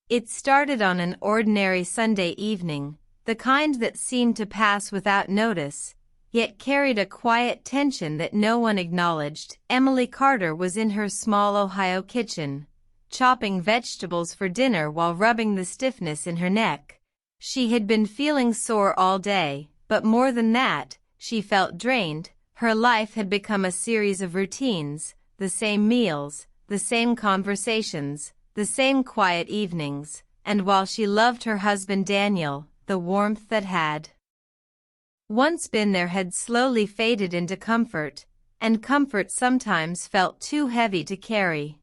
It started on an ordinary Sunday evening, the kind that seemed to pass without notice, yet carried a quiet tension that no one acknowledged. Emily Carter was in her small Ohio kitchen, chopping vegetables for dinner while rubbing the stiffness in her neck. She had been feeling sore all day, but more than that, she felt drained. Her life had become a series of routines, the same meals, the same conversations, the same quiet evenings, and while she loved her husband Daniel, the warmth that had once been there had slowly faded into comfort, and comfort sometimes felt too heavy to carry.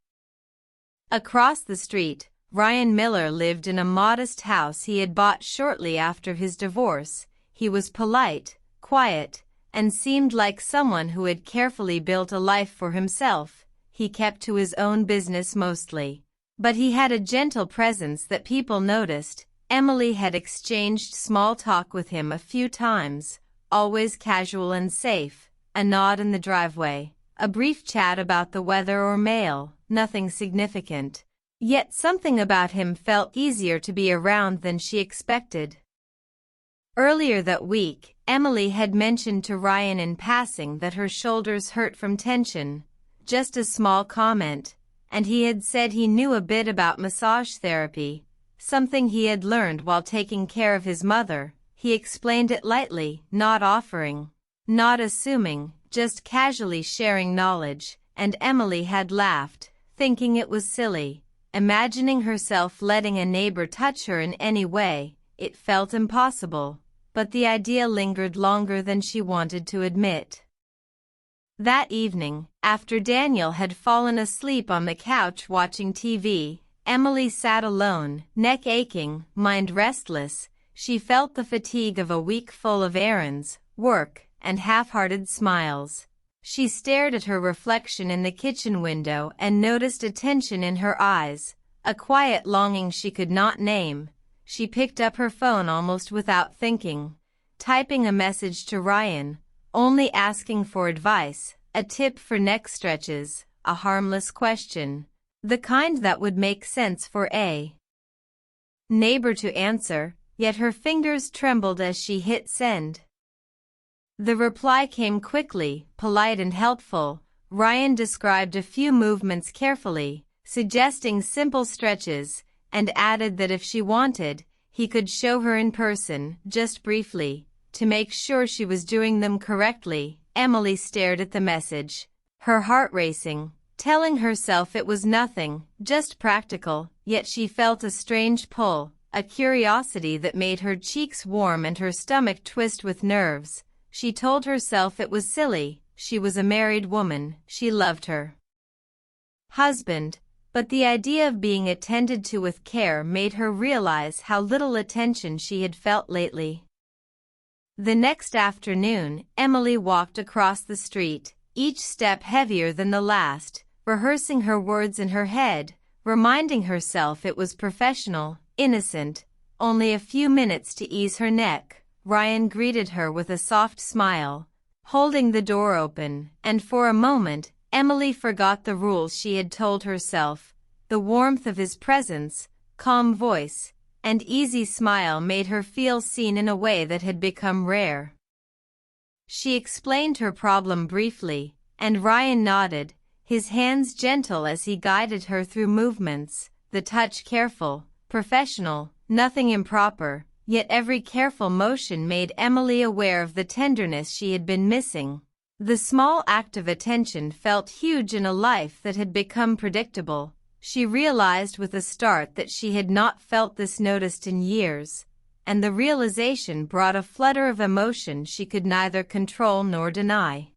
Across the street, Ryan Miller lived in a modest house he had bought shortly after his divorce. He was polite, quiet, and seemed like someone who had carefully built a life for himself. He kept to his own business mostly, but he had a gentle presence that people noticed. Emily had exchanged small talk with him a few times, always casual and safe, a nod in the driveway, a brief chat about the weather or mail, nothing significant. Yet something about him felt easier to be around than she expected. Earlier that week, Emily had mentioned to Ryan in passing that her shoulders hurt from tension, just a small comment, and he had said he knew a bit about massage therapy, something he had learned while taking care of his mother. He explained it lightly, not offering, not assuming, just casually sharing knowledge, and Emily had laughed, thinking it was silly, imagining herself letting a neighbor touch her in any way. It felt impossible, but the idea lingered longer than she wanted to admit. That evening, after Daniel had fallen asleep on the couch watching TV, Emily sat alone, neck aching, mind restless. She felt the fatigue of a week full of errands, work, and half-hearted smiles. She stared at her reflection in the kitchen window and noticed a tension in her eyes, a quiet longing she could not name. She picked up her phone almost without thinking, typing a message to Ryan, only asking for advice, a tip for neck stretches, a harmless question, the kind that would make sense for a neighbor to answer, yet her fingers trembled as she hit send. The reply came quickly, polite and helpful. Ryan described a few movements carefully, suggesting simple stretches, and added that if she wanted, he could show her in person, just briefly, to make sure she was doing them correctly. Emily stared at the message, her heart racing, telling herself it was nothing, just practical, yet she felt a strange pull, a curiosity that made her cheeks warm and her stomach twist with nerves. She told herself it was silly, she was a married woman, she loved her husband, but the idea of being attended to with care made her realize how little attention she had felt lately. The next afternoon, Emily walked across the street, each step heavier than the last, rehearsing her words in her head, reminding herself it was professional, innocent, only a few minutes to ease her neck. Ryan greeted her with a soft smile, holding the door open, and for a moment, Emily forgot the rules she had told herself. The warmth of his presence, calm voice, and easy smile made her feel seen in a way that had become rare. She explained her problem briefly, and Ryan nodded, his hands gentle as he guided her through movements, the touch careful, professional, nothing improper, yet every careful motion made Emily aware of the tenderness she had been missing. The small act of attention felt huge in a life that had become predictable. She realized with a start that she had not felt this noticed in years, and the realization brought a flutter of emotion she could neither control nor deny.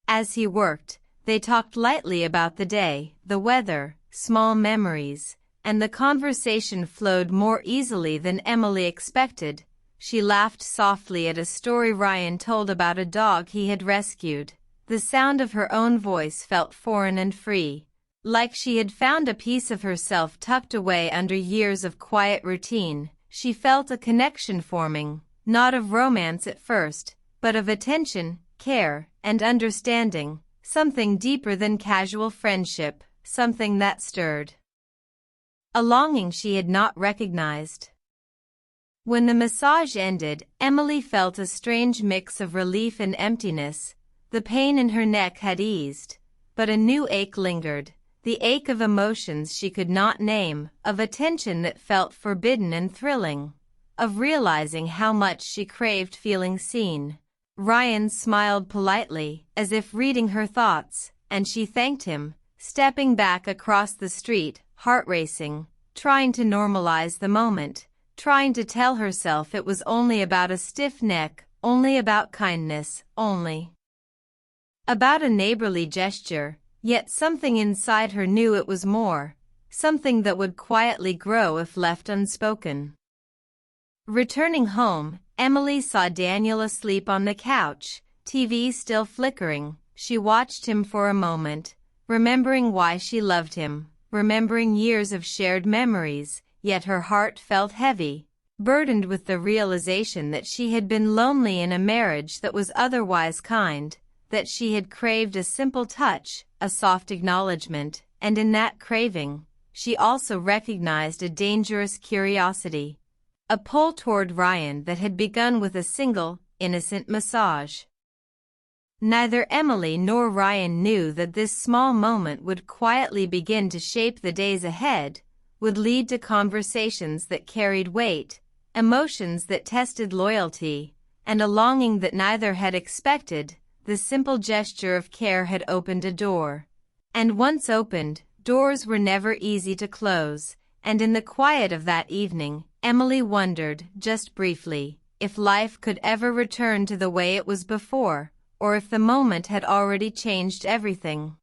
As he worked, they talked lightly about the day, the weather, small memories, and the conversation flowed more easily than Emily expected. She laughed softly at a story Ryan told about a dog he had rescued. The sound of her own voice felt foreign and free, like she had found a piece of herself tucked away under years of quiet routine. She felt a connection forming, not of romance at first, but of attention, care, and understanding, something deeper than casual friendship, something that stirred a longing she had not recognized. When the massage ended, Emily felt a strange mix of relief and emptiness. The pain in her neck had eased, but a new ache lingered, the ache of emotions she could not name, of attention that felt forbidden and thrilling, of realizing how much she craved feeling seen. Ryan smiled politely, as if reading her thoughts, and she thanked him, stepping back across the street, heart racing, trying to normalize the moment, trying to tell herself it was only about a stiff neck, only about kindness, only about a neighborly gesture, yet something inside her knew it was more, something that would quietly grow if left unspoken. Returning home, Emily saw Daniel asleep on the couch, TV still flickering. She watched him for a moment, remembering why she loved him, remembering years of shared memories, yet her heart felt heavy, burdened with the realization that she had been lonely in a marriage that was otherwise kind, that she had craved a simple touch, a soft acknowledgement, and in that craving, she also recognized a dangerous curiosity, a pull toward Ryan that had begun with a single, innocent massage. Neither Emily nor Ryan knew that this small moment would quietly begin to shape the days ahead, would lead to conversations that carried weight, emotions that tested loyalty, and a longing that neither had expected. The simple gesture of care had opened a door. And once opened, doors were never easy to close, and in the quiet of that evening, Emily wondered, just briefly, if life could ever return to the way it was before, or if the moment had already changed everything.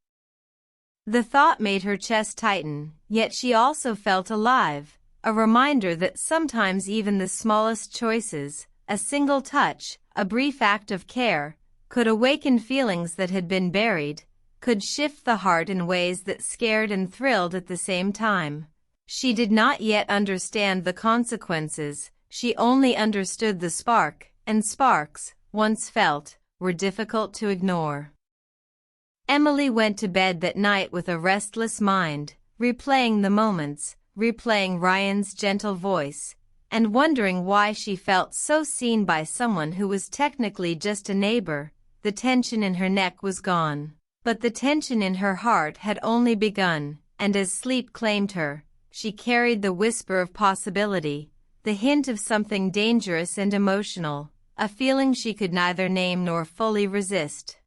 The thought made her chest tighten, yet she also felt alive, a reminder that sometimes even the smallest choices, a single touch, a brief act of care, could awaken feelings that had been buried, could shift the heart in ways that scared and thrilled at the same time. She did not yet understand the consequences, she only understood the spark, and sparks, once felt, were difficult to ignore. Emily went to bed that night with a restless mind, replaying the moments, replaying Ryan's gentle voice, and wondering why she felt so seen by someone who was technically just a neighbor. The tension in her neck was gone, but the tension in her heart had only begun, and as sleep claimed her, she carried the whisper of possibility, the hint of something dangerous and emotional, a feeling she could neither name nor fully resist.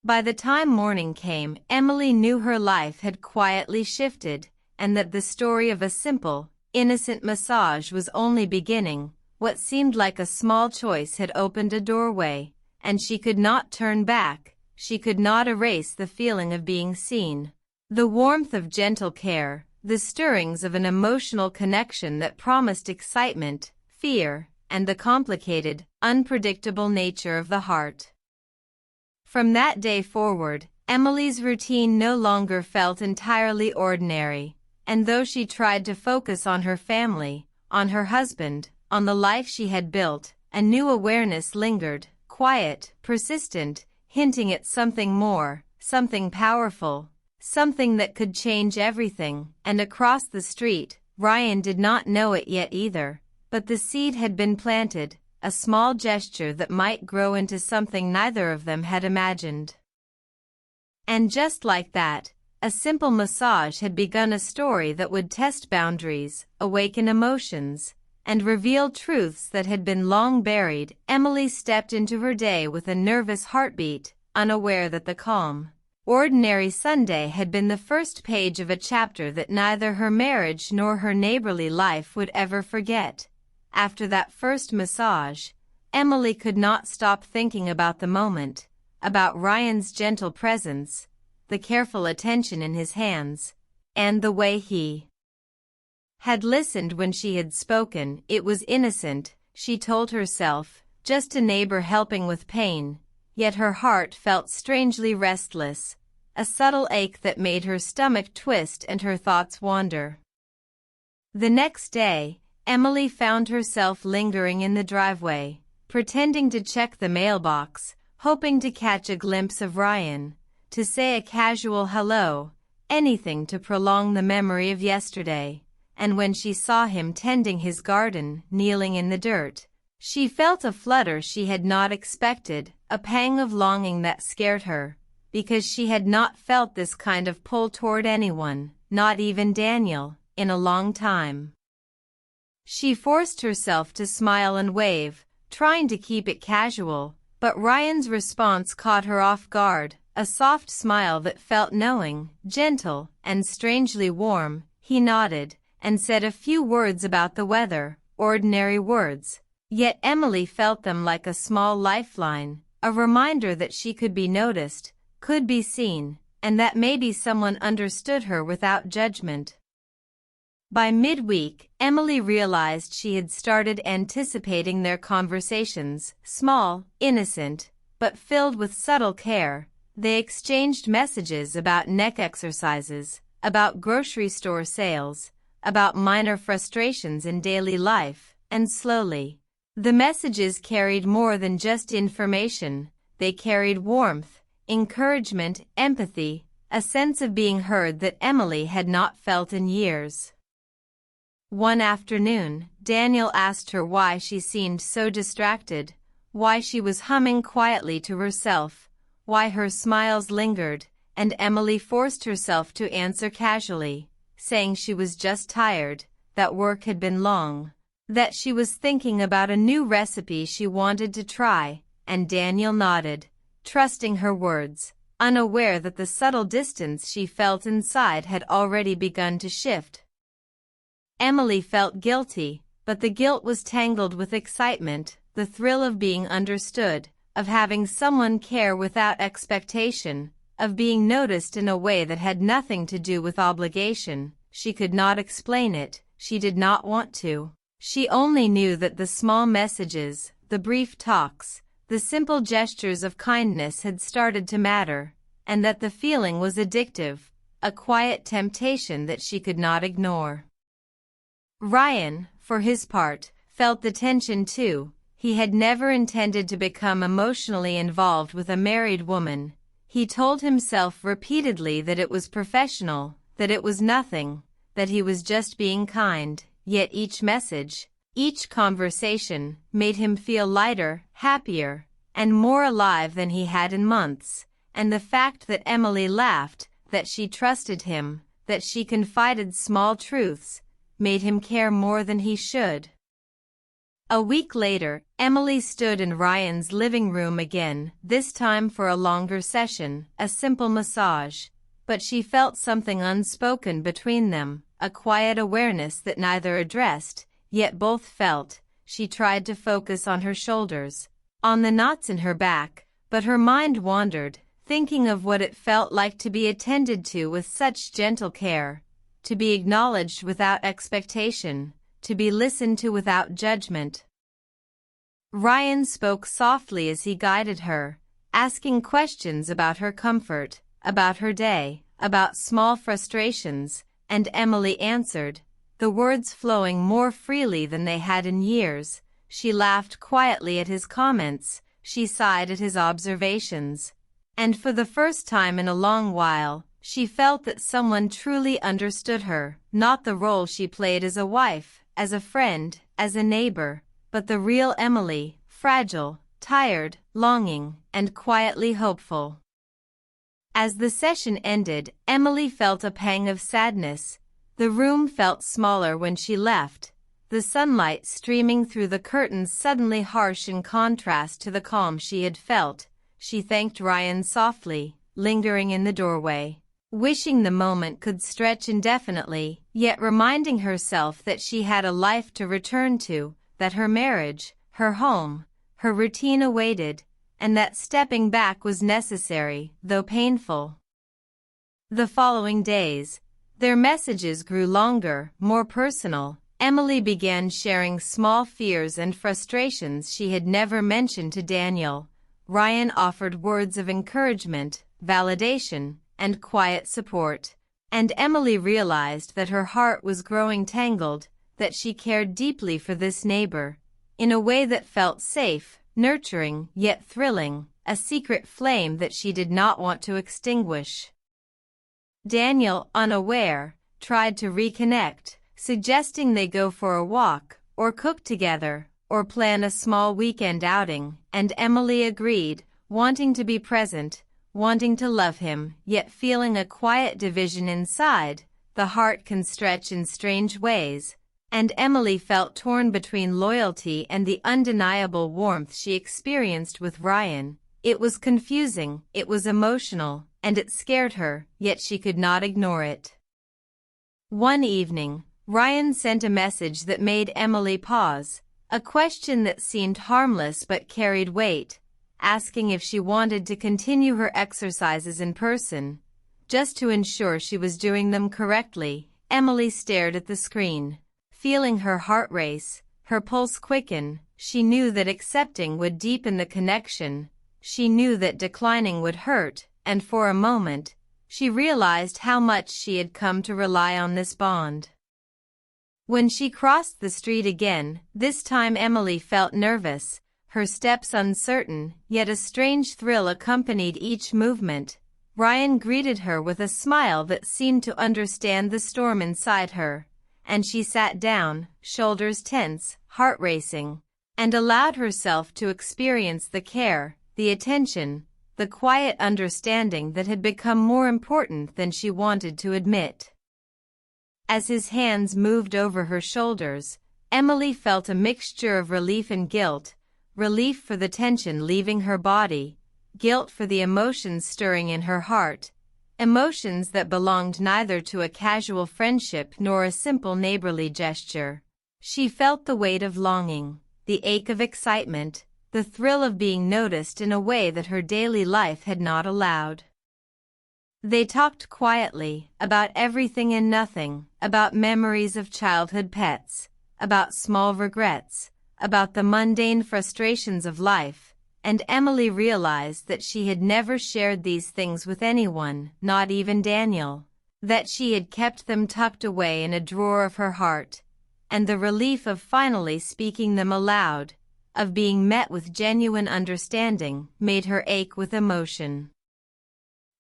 By the time morning came, Emily knew her life had quietly shifted, and that the story of a simple, innocent massage was only beginning. What seemed like a small choice had opened a doorway, and she could not turn back. She could not erase the feeling of being seen, the warmth of gentle care, the stirrings of an emotional connection that promised excitement, fear, and the complicated, unpredictable nature of the heart. From that day forward, Emily's routine no longer felt entirely ordinary, and though she tried to focus on her family, on her husband, on the life she had built, a new awareness lingered, quiet, persistent, hinting at something more, something powerful, something that could change everything. And across the street, Ryan did not know it yet either, but the seed had been planted, a small gesture that might grow into something neither of them had imagined. And just like that, a simple massage had begun a story that would test boundaries, awaken emotions, and reveal truths that had been long buried. Emily stepped into her day with a nervous heartbeat, unaware that the calm, ordinary Sunday had been the first page of a chapter that neither her marriage nor her neighborly life would ever forget. After that first massage, Emily could not stop thinking about the moment, about Ryan's gentle presence, the careful attention in his hands, and the way he had listened when she had spoken. It was innocent, she told herself, just a neighbor helping with pain, yet her heart felt strangely restless, a subtle ache that made her stomach twist and her thoughts wander. The next day, Emily found herself lingering in the driveway, pretending to check the mailbox, hoping to catch a glimpse of Ryan, to say a casual hello, anything to prolong the memory of yesterday, and when she saw him tending his garden, kneeling in the dirt, she felt a flutter she had not expected, a pang of longing that scared her, because she had not felt this kind of pull toward anyone, not even Daniel, in a long time. She forced herself to smile and wave, trying to keep it casual, but Ryan's response caught her off guard, a soft smile that felt knowing, gentle, and strangely warm. He nodded, and said a few words about the weather, ordinary words, yet Emily felt them like a small lifeline, a reminder that she could be noticed, could be seen, and that maybe someone understood her without judgment. By midweek, Emily realized she had started anticipating their conversations, small, innocent, but filled with subtle care. They exchanged messages about neck exercises, about grocery store sales, about minor frustrations in daily life, and slowly, the messages carried more than just information. They carried warmth, encouragement, empathy, a sense of being heard that Emily had not felt in years. One afternoon, Daniel asked her why she seemed so distracted, why she was humming quietly to herself, why her smiles lingered, and Emily forced herself to answer casually, saying she was just tired, that work had been long, that she was thinking about a new recipe she wanted to try, and Daniel nodded, trusting her words, unaware that the subtle distance she felt inside had already begun to shift. Emily felt guilty, but the guilt was tangled with excitement, the thrill of being understood, of having someone care without expectation, of being noticed in a way that had nothing to do with obligation. She could not explain it, she did not want to. She only knew that the small messages, the brief talks, the simple gestures of kindness had started to matter, and that the feeling was addictive, a quiet temptation that she could not ignore. Ryan, for his part, felt the tension too. He had never intended to become emotionally involved with a married woman. He told himself repeatedly that it was professional, that it was nothing, that he was just being kind, yet each message, each conversation, made him feel lighter, happier, and more alive than he had in months, and the fact that Emily laughed, that she trusted him, that she confided small truths, made him care more than he should. A week later, Emily stood in Ryan's living room again, this time for a longer session, a simple massage, but she felt something unspoken between them, a quiet awareness that neither addressed, yet both felt. She tried to focus on her shoulders, on the knots in her back, but her mind wandered, thinking of what it felt like to be attended to with such gentle care, to be acknowledged without expectation, to be listened to without judgment. Ryan spoke softly as he guided her, asking questions about her comfort, about her day, about small frustrations, and Emily answered, the words flowing more freely than they had in years. She laughed quietly at his comments, she sighed at his observations, and for the first time in a long while, she felt that someone truly understood her, not the role she played as a wife, as a friend, as a neighbor, but the real Emily, fragile, tired, longing, and quietly hopeful. As the session ended, Emily felt a pang of sadness. The room felt smaller when she left, the sunlight streaming through the curtains suddenly harsh in contrast to the calm she had felt. She thanked Ryan softly, lingering in the doorway, wishing the moment could stretch indefinitely, yet reminding herself that she had a life to return to, that her marriage, her home, her routine awaited, and that stepping back was necessary, though painful. The following days, their messages grew longer, more personal. Emily began sharing small fears and frustrations she had never mentioned to Daniel. Ryan offered words of encouragement, validation, and quiet support, and Emily realized that her heart was growing tangled, that she cared deeply for this neighbor, in a way that felt safe, nurturing, yet thrilling, a secret flame that she did not want to extinguish. Daniel, unaware, tried to reconnect, suggesting they go for a walk, or cook together, or plan a small weekend outing, and Emily agreed, wanting to be present, wanting to love him, yet feeling a quiet division inside. The heart can stretch in strange ways, and Emily felt torn between loyalty and the undeniable warmth she experienced with Ryan. It was confusing, it was emotional, and it scared her, yet she could not ignore it. One evening, Ryan sent a message that made Emily pause, a question that seemed harmless but carried weight, asking if she wanted to continue her exercises in person, just to ensure she was doing them correctly. Emily stared at the screen, feeling her heart race, her pulse quicken. She knew that accepting would deepen the connection. She knew that declining would hurt, and for a moment, she realized how much she had come to rely on this bond. When she crossed the street again, this time Emily felt nervous, her steps uncertain, yet a strange thrill accompanied each movement. Ryan greeted her with a smile that seemed to understand the storm inside her, and she sat down, shoulders tense, heart racing, and allowed herself to experience the care, the attention, the quiet understanding that had become more important than she wanted to admit. As his hands moved over her shoulders, Emily felt a mixture of relief and guilt, relief for the tension leaving her body, guilt for the emotions stirring in her heart, emotions that belonged neither to a casual friendship nor a simple neighborly gesture. She felt the weight of longing, the ache of excitement, the thrill of being noticed in a way that her daily life had not allowed. They talked quietly, about everything and nothing, about memories of childhood pets, about small regrets, about the mundane frustrations of life, and Emily realized that she had never shared these things with anyone, not even Daniel, that she had kept them tucked away in a drawer of her heart, and the relief of finally speaking them aloud, of being met with genuine understanding, made her ache with emotion.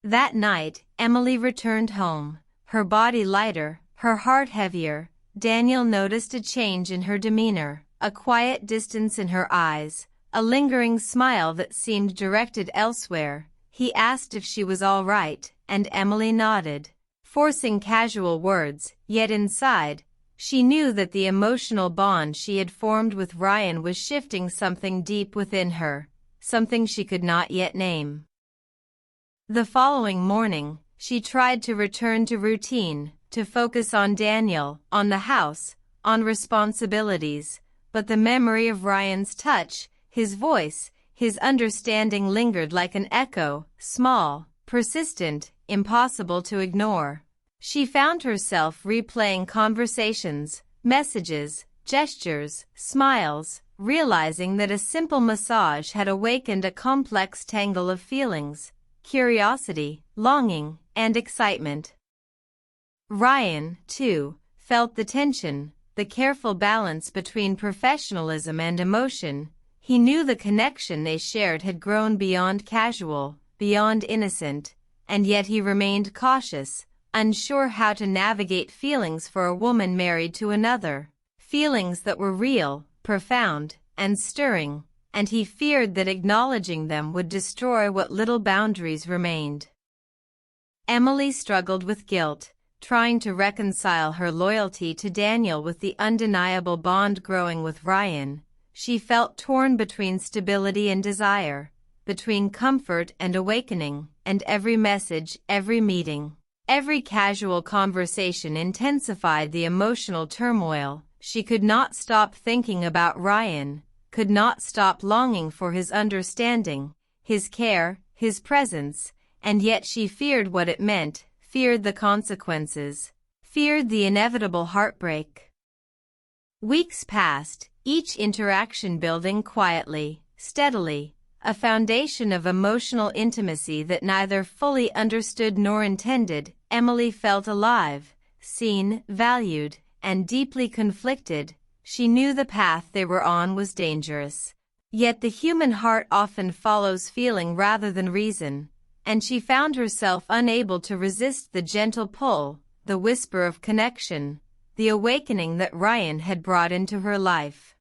That night, Emily returned home, her body lighter, her heart heavier. Daniel noticed a change in her demeanor, a quiet distance in her eyes, a lingering smile that seemed directed elsewhere. He asked if she was all right, and Emily nodded, forcing casual words, yet inside, she knew that the emotional bond she had formed with Ryan was shifting something deep within her, something she could not yet name. The following morning, she tried to return to routine, to focus on Daniel, on the house, on responsibilities, but the memory of Ryan's touch, his voice, his understanding lingered like an echo, small, persistent, impossible to ignore. She found herself replaying conversations, messages, gestures, smiles, realizing that a simple massage had awakened a complex tangle of feelings, curiosity, longing, and excitement. Ryan, too, felt the tension, the careful balance between professionalism and emotion. He knew the connection they shared had grown beyond casual, beyond innocent, and yet he remained cautious, unsure how to navigate feelings for a woman married to another, feelings that were real, profound, and stirring, and he feared that acknowledging them would destroy what little boundaries remained. Emily struggled with guilt, trying to reconcile her loyalty to Daniel with the undeniable bond growing with Ryan. She felt torn between stability and desire, between comfort and awakening, and every message, every meeting, every casual conversation intensified the emotional turmoil. She could not stop thinking about Ryan, could not stop longing for his understanding, his care, his presence, and yet she feared what it meant, feared the consequences, feared the inevitable heartbreak. Weeks passed, each interaction building quietly, steadily, a foundation of emotional intimacy that neither fully understood nor intended. Emily felt alive, seen, valued, and deeply conflicted. She knew the path they were on was dangerous. Yet the human heart often follows feeling rather than reason, and she found herself unable to resist the gentle pull, the whisper of connection, the awakening that Ryan had brought into her life.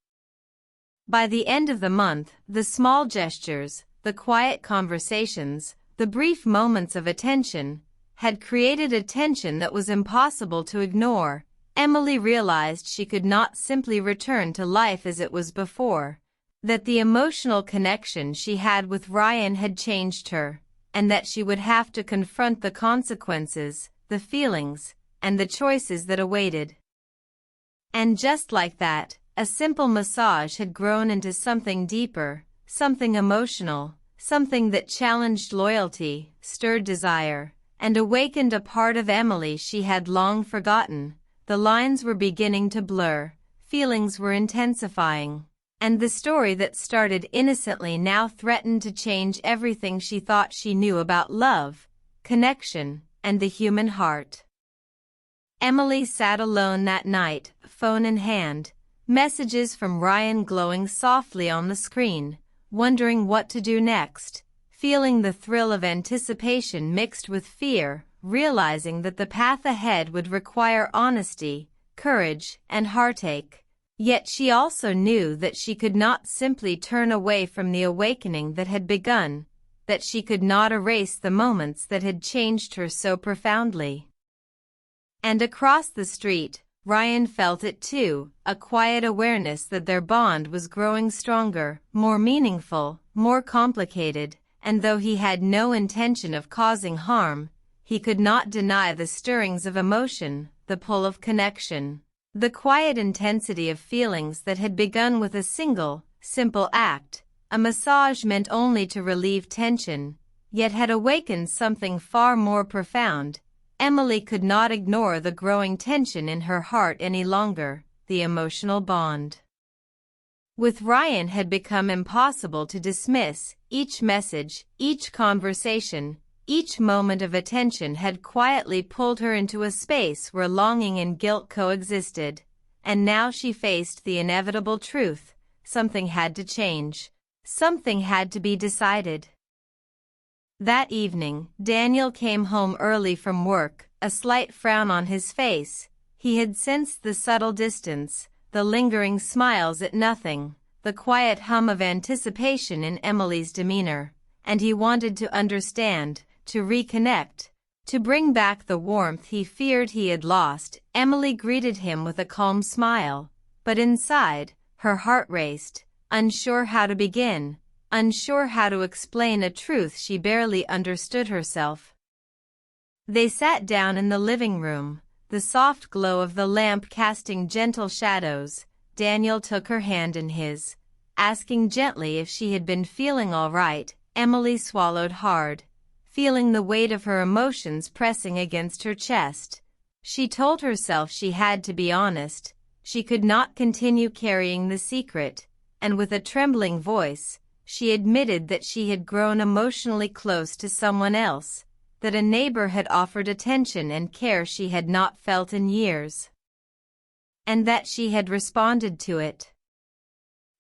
By the end of the month, the small gestures, the quiet conversations, the brief moments of attention, had created a tension that was impossible to ignore. Emily realized she could not simply return to life as it was before, that the emotional connection she had with Ryan had changed her, and that she would have to confront the consequences, the feelings, and the choices that awaited. And just like that, a simple massage had grown into something deeper, something emotional, something that challenged loyalty, stirred desire, and awakened a part of Emily she had long forgotten. The lines were beginning to blur, feelings were intensifying, and the story that started innocently now threatened to change everything she thought she knew about love, connection, and the human heart. Emily sat alone that night, phone in hand, messages from Ryan glowing softly on the screen, wondering what to do next, feeling the thrill of anticipation mixed with fear, realizing that the path ahead would require honesty, courage, and heartache. Yet she also knew that she could not simply turn away from the awakening that had begun, that she could not erase the moments that had changed her so profoundly. And across the street, Ryan felt it too, a quiet awareness that their bond was growing stronger, more meaningful, more complicated, and though he had no intention of causing harm, he could not deny the stirrings of emotion, the pull of connection, the quiet intensity of feelings that had begun with a single, simple act, a massage meant only to relieve tension, yet had awakened something far more profound. Emily could not ignore the growing tension in her heart any longer, the emotional bond with Ryan had become impossible to dismiss. Each message, each conversation, each moment of attention had quietly pulled her into a space where longing and guilt coexisted, and now she faced the inevitable truth. Something had to change. Something had to be decided. That evening, Daniel came home early from work, a slight frown on his face. He had sensed the subtle distance, the lingering smiles at nothing, the quiet hum of anticipation in Emily's demeanor, and he wanted to understand, to reconnect, to bring back the warmth he feared he had lost. Emily greeted him with a calm smile, but inside, her heart raced, unsure how to begin, unsure how to explain a truth she barely understood herself. They sat down in the living room, the soft glow of the lamp casting gentle shadows. Daniel took her hand in his, asking gently if she had been feeling all right. Emily swallowed hard, feeling the weight of her emotions pressing against her chest. She told herself she had to be honest. She could not continue carrying the secret, and with a trembling voice, she admitted that she had grown emotionally close to someone else, that a neighbor had offered attention and care she had not felt in years, and that she had responded to it.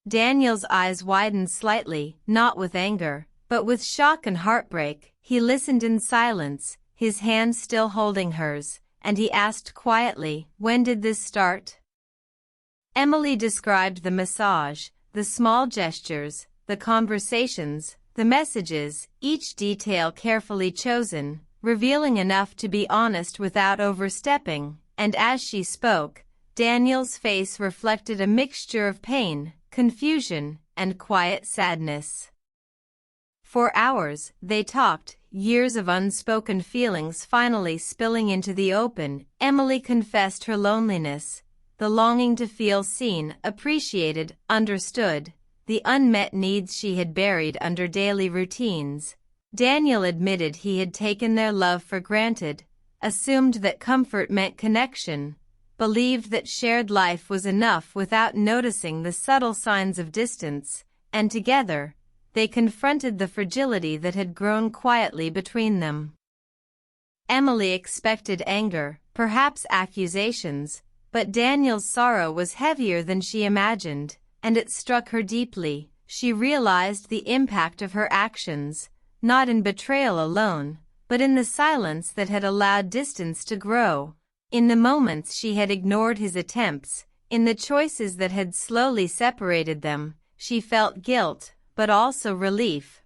Daniel's eyes widened slightly, not with anger, but with shock and heartbreak. He listened in silence, his hand still holding hers, and he asked quietly, "When did this start?" Emily described the massage, the small gestures, the conversations, the messages, each detail carefully chosen, revealing enough to be honest without overstepping, and as she spoke, Daniel's face reflected a mixture of pain, confusion, and quiet sadness. For hours, they talked, years of unspoken feelings finally spilling into the open. Emily confessed her loneliness, the longing to feel seen, appreciated, understood, the unmet needs she had buried under daily routines. Daniel admitted he had taken their love for granted, assumed that comfort meant connection, believed that shared life was enough without noticing the subtle signs of distance, and together, they confronted the fragility that had grown quietly between them. Emily expected anger, perhaps accusations, but Daniel's sorrow was heavier than she imagined, and it struck her deeply. She realized the impact of her actions, not in betrayal alone, but in the silence that had allowed distance to grow. In the moments she had ignored his attempts, in the choices that had slowly separated them, she felt guilt, but also relief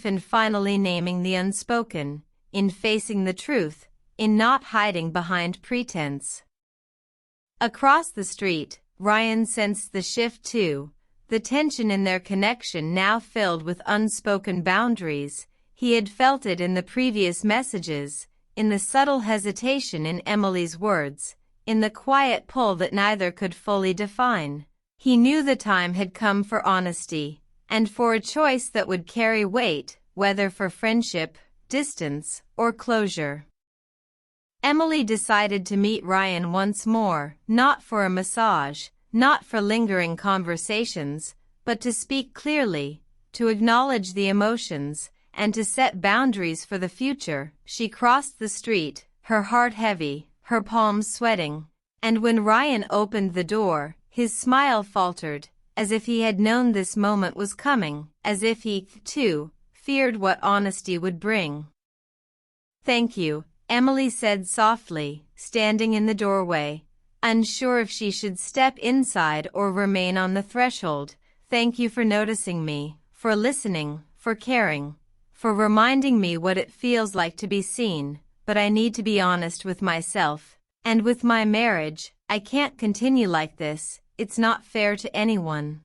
in finally naming the unspoken, in facing the truth, in not hiding behind pretense. Across the street, Ryan sensed the shift too, the tension in their connection now filled with unspoken boundaries. He had felt it in the previous messages, in the subtle hesitation in Emily's words, in the quiet pull that neither could fully define. He knew the time had come for honesty, and for a choice that would carry weight, whether for friendship, distance, or closure. Emily decided to meet Ryan once more, not for a massage, not for lingering conversations, but to speak clearly, to acknowledge the emotions, and to set boundaries for the future. She crossed the street, her heart heavy, her palms sweating, and when Ryan opened the door, his smile faltered, as if he had known this moment was coming, as if he, too, feared what honesty would bring. "Thank you," Emily said softly, standing in the doorway, unsure if she should step inside or remain on the threshold. "Thank you for noticing me, for listening, for caring, for reminding me what it feels like to be seen, but I need to be honest with myself, and with my marriage. I can't continue like this, it's not fair to anyone."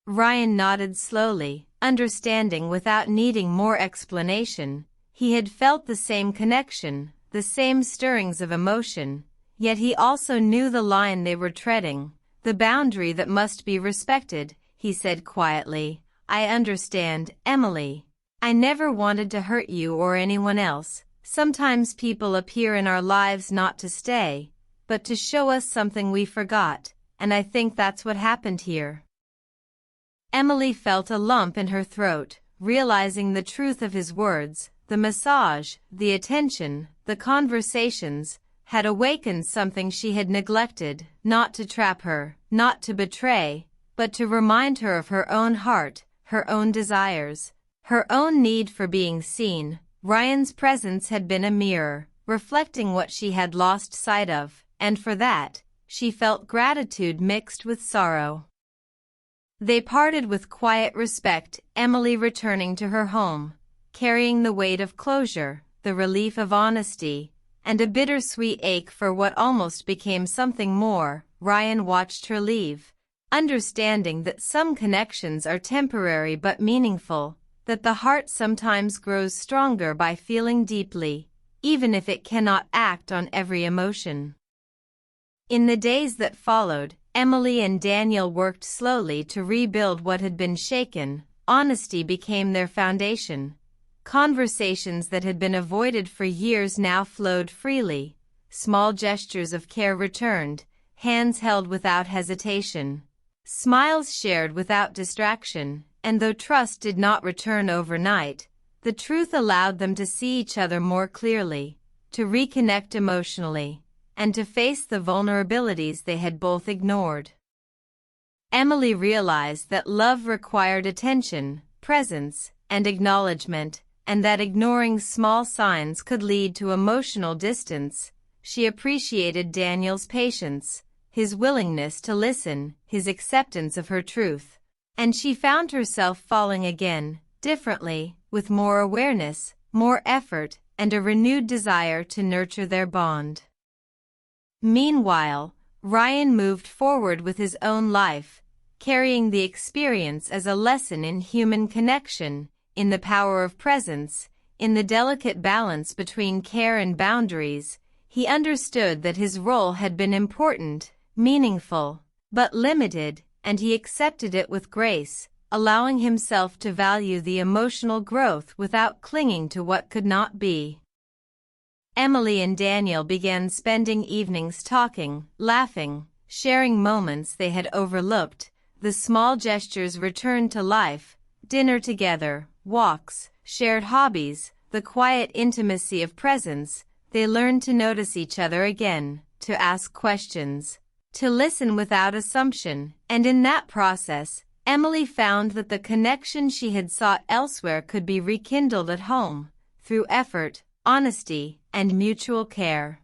Ryan nodded slowly, understanding without needing more explanation. He had felt the same connection, the same stirrings of emotion, yet he also knew the line they were treading, the boundary that must be respected. He said quietly, "I understand, Emily. I never wanted to hurt you or anyone else. Sometimes people appear in our lives not to stay, but to show us something we forgot, and I think that's what happened here." Emily felt a lump in her throat, realizing the truth of his words. The massage, the attention, the conversations, had awakened something she had neglected, not to trap her, not to betray, but to remind her of her own heart, her own desires, her own need for being seen. Ryan's presence had been a mirror, reflecting what she had lost sight of, and for that, she felt gratitude mixed with sorrow. They parted with quiet respect, Emily returning to her home, carrying the weight of closure, the relief of honesty, and a bittersweet ache for what almost became something more. Ryan watched her leave, understanding that some connections are temporary but meaningful, that the heart sometimes grows stronger by feeling deeply, even if it cannot act on every emotion. In the days that followed, Emily and Daniel worked slowly to rebuild what had been shaken. Honesty became their foundation. Conversations that had been avoided for years now flowed freely. Small gestures of care returned, hands held without hesitation, smiles shared without distraction, and though trust did not return overnight, the truth allowed them to see each other more clearly, to reconnect emotionally, and to face the vulnerabilities they had both ignored. Emily realized that love required attention, presence, and acknowledgement, and that ignoring small signs could lead to emotional distance. She appreciated Daniel's patience, his willingness to listen, his acceptance of her truth, and she found herself falling again, differently, with more awareness, more effort, and a renewed desire to nurture their bond. Meanwhile, Ryan moved forward with his own life, carrying the experience as a lesson in human connection, in the power of presence, in the delicate balance between care and boundaries. He understood that his role had been important, meaningful, but limited, and he accepted it with grace, allowing himself to value the emotional growth without clinging to what could not be. Emily and Daniel began spending evenings talking, laughing, sharing moments they had overlooked. The small gestures returned to life, dinner together, walks, shared hobbies, the quiet intimacy of presence. They learned to notice each other again, to ask questions, to listen without assumption, and in that process, Emily found that the connection she had sought elsewhere could be rekindled at home, through effort, honesty, and mutual care.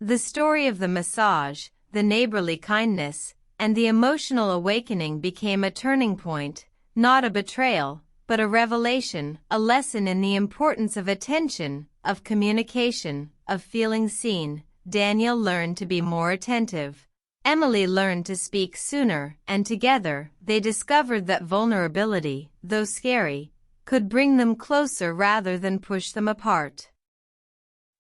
The story of the massage, the neighborly kindness, and the emotional awakening became a turning point, not a betrayal, but a revelation, a lesson in the importance of attention, of communication, of feeling seen. Daniel learned to be more attentive. Emily learned to speak sooner, and together, they discovered that vulnerability, though scary, could bring them closer rather than push them apart.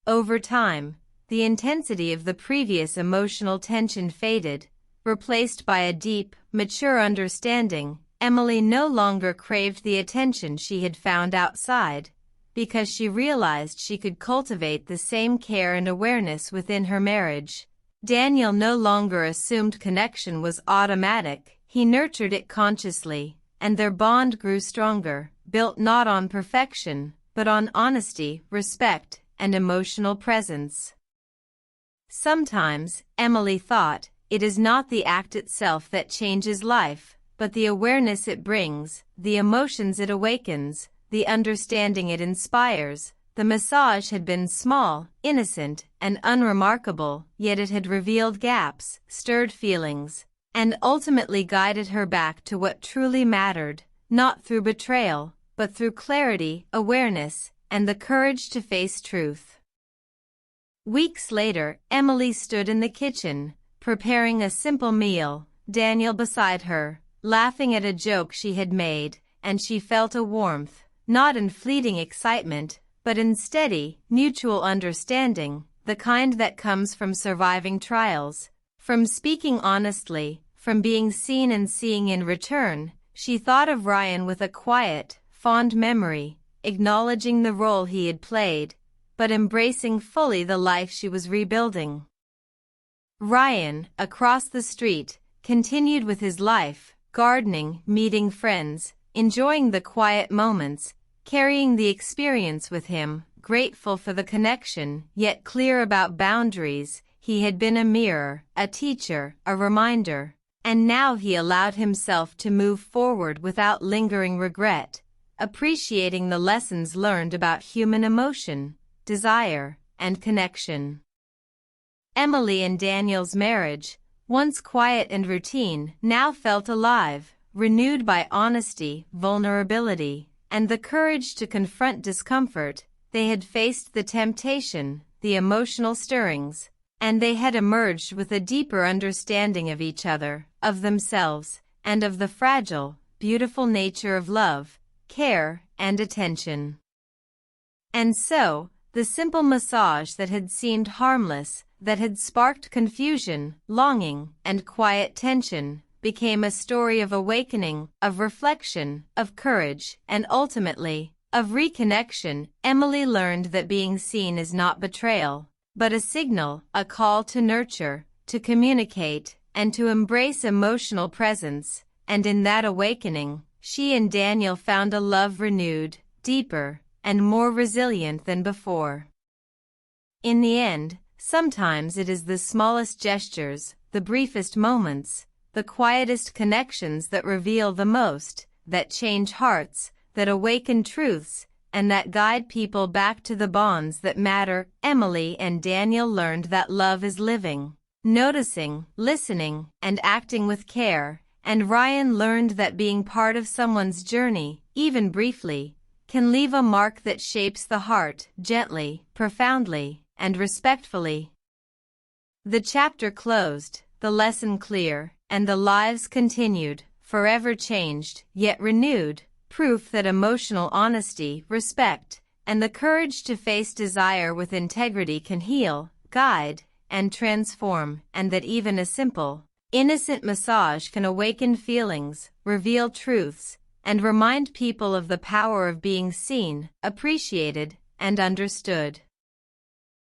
Over time, the intensity of the previous emotional tension faded, replaced by a deep, mature understanding. Emily no longer craved the attention she had found outside, because she realized she could cultivate the same care and awareness within her marriage. Daniel no longer assumed connection was automatic, he nurtured it consciously, and their bond grew stronger, built not on perfection, but on honesty, respect, and emotional presence. Sometimes, Emily thought, it is not the act itself that changes life, but the awareness it brings, the emotions it awakens, the understanding it inspires. The massage had been small, innocent, and unremarkable, yet it had revealed gaps, stirred feelings, and ultimately guided her back to what truly mattered, not through betrayal, but through clarity, awareness, and the courage to face truth. Weeks later, Emily stood in the kitchen, preparing a simple meal, Daniel beside her, laughing at a joke she had made, and she felt a warmth, not in fleeting excitement, but in steady, mutual understanding, the kind that comes from surviving trials, from speaking honestly, from being seen and seeing in return. She thought of Ryan with a quiet, fond memory, acknowledging the role he had played, but embracing fully the life she was rebuilding. Ryan, across the street, continued with his life, gardening, meeting friends, enjoying the quiet moments, carrying the experience with him, grateful for the connection, yet clear about boundaries. He had been a mirror, a teacher, a reminder, and now he allowed himself to move forward without lingering regret, appreciating the lessons learned about human emotion, desire, and connection. Emily and Daniel's marriage, once quiet and routine, now felt alive, renewed by honesty, vulnerability, and the courage to confront discomfort. They had faced the temptation, the emotional stirrings, and they had emerged with a deeper understanding of each other, of themselves, and of the fragile, beautiful nature of love, care, and attention. And so, the simple massage that had seemed harmless, that had sparked confusion, longing, and quiet tension, became a story of awakening, of reflection, of courage, and ultimately, of reconnection. Emily learned that being seen is not betrayal, but a signal, a call to nurture, to communicate, and to embrace emotional presence, and in that awakening, she and Daniel found a love renewed, deeper, and more resilient than before. In the end, sometimes it is the smallest gestures, the briefest moments, the quietest connections that reveal the most, that change hearts, that awaken truths, and that guide people back to the bonds that matter. Emily and Daniel learned that love is living, noticing, listening, and acting with care, and Ryan learned that being part of someone's journey, even briefly, can leave a mark that shapes the heart, gently, profoundly, and respectfully. The chapter closed, the lesson clear, and the lives continued, forever changed, yet renewed, proof that emotional honesty, respect, and the courage to face desire with integrity can heal, guide, and transform, and that even a simple, innocent massage can awaken feelings, reveal truths, and remind people of the power of being seen, appreciated, and understood.